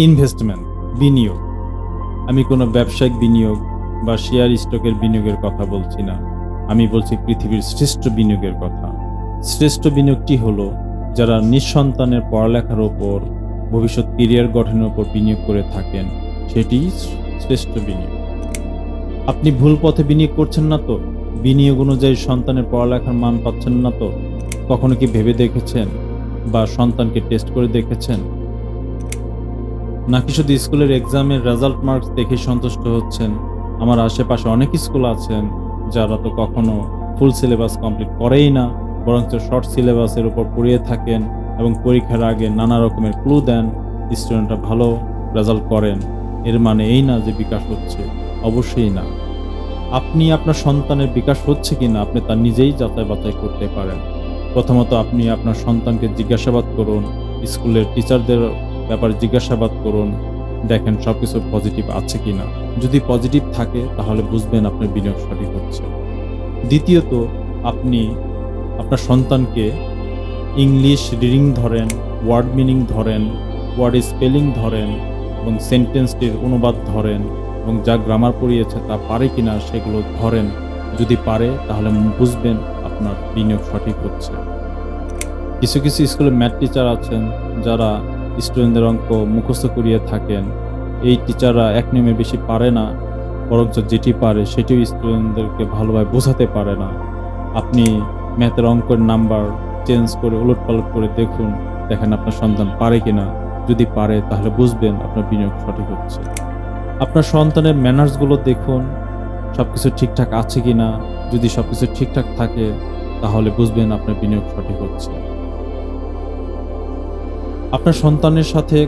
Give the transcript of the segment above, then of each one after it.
Investment, বিনিয়োগ। আমি কোনো ব্যবসায়িক বিনিয়োগ বা শেয়ার স্টকের বিনিয়োগের কথা বলছি না। আমি বলছি পৃথিবীর শ্রেষ্ঠ বিনিয়োগের কথা। শ্রেষ্ঠ বিনিয়োগটি হলো যারা নিঃসন্তানের পড়ালেখার ওপর, ভবিষ্যৎ ক্যারিয়ার গঠনের উপর বিনিয়োগ করে থাকেন, সেটিই শ্রেষ্ঠ বিনিয়োগ। আপনি ভুল পথে বিনিয়োগ করছেন না তো? বিনিয়োগ অনুযায়ী সন্তানের পড়ালেখার মান পাচ্ছেন না তো? কখনো কি ভেবে দেখেছেন বা সন্তানকে টেস্ট করে দেখেছেন? নাকি শুধু স্কুলের এক্সামের রেজাল্ট মার্কস দেখেই সন্তুষ্ট হচ্ছেন? আমার আশেপাশে অনেক স্কুল আছেন যারা তো কখনো ফুল সিলেবাস কমপ্লিট করেই না, বরঞ্চ শর্ট সিলেবাসের উপর পড়িয়ে থাকেন এবং পরীক্ষার আগে নানা রকমের ক্লু দেন, স্টুডেন্টরা ভালো রেজাল্ট করেন। এর মানে এই না যে বিকাশ হচ্ছে, অবশ্যই না। আপনি আপনার সন্তানের বিকাশ হচ্ছে কিনা আপনি তা নিজেই যাচাই বাছাই করতে পারেন। প্রথমত আপনি আপনার সন্তানকে জিজ্ঞাসাবাদ করুন, স্কুলের টিচারদের ব্যাপারে জিজ্ঞাসাবাদ করুন, দেখেন সবকিছু পজিটিভ আছে কিনা। যদি পজিটিভ থাকে তাহলে বুঝবেন আপনার বিনিয়োগ সঠিক হচ্ছে। দ্বিতীয়ত, আপনি আপনার সন্তানকে ইংলিশ রিডিং ধরেন, ওয়ার্ড মিনিং ধরেন, ওয়ার্ড স্পেলিং ধরেন এবং সেন্টেন্সটির অনুবাদ ধরেন এবং যা গ্রামার পড়িয়েছে তা পারে কিনা সেগুলো ধরেন। যদি পারে তাহলে বুঝবেন আপনার বিনিয়োগ সঠিক হচ্ছে। কিছু কিছু স্কুলে ম্যাথ টিচার আছেন যারা স্টুডেন্টদের অঙ্ক মুখস্থ করিয়ে থাকেন। এই টিচাররা এক নিয়মে বেশি পারে না, বরঞ্চ যেটি পারে সেটিও স্টুডেন্টদেরকে ভালোভাবে বোঝাতে পারে না। আপনি ম্যাথের অঙ্কের নাম্বার চেঞ্জ করে উলটপালট করে দেখেন আপনার সন্তান পারে কিনা। যদি পারে তাহলে বুঝবেন আপনার বিনিয়োগ সঠিক হচ্ছে। আপনার সন্তানের ম্যানার্সগুলো দেখুন, সবকিছু ঠিকঠাক আছে কিনা। যদি সবকিছু ঠিকঠাক থাকে তাহলে বুঝবেন আপনার বিনিয়োগ সঠিক হচ্ছে। আপনার সন্তানের সাথে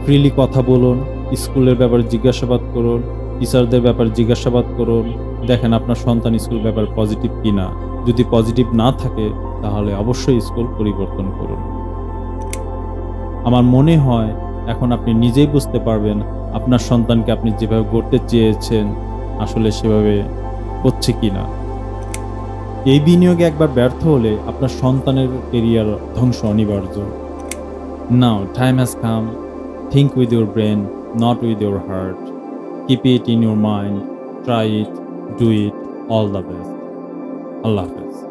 ফ্রিলি কথা বলুন, স্কুলের ব্যাপারে জিজ্ঞাসাবাদ করুন, টিচারদের ব্যাপারে জিজ্ঞাসাবাদ করুন। দেখেন আপনার সন্তান স্কুল ব্যাপারে পজিটিভ কিনা। যদি পজিটিভ না থাকে তাহলে অবশ্যই স্কুল পরিবর্তন করুন। আমার মনে হয় এখন আপনি নিজেই বুঝতে পারবেন আপনার সন্তানকে আপনি যেভাবে গড়তে চেয়েছেন আসলে সেভাবে হচ্ছে কিনা। এই বিনিয়োগে একবার ব্যর্থ হলে আপনার সন্তানের কেরিয়ার ধ্বংস অনিবার্য। Now, time has come. Think with your brain, not with your heart. Keep it in your mind. Try it. Do it. All the best. Allah Hafiz.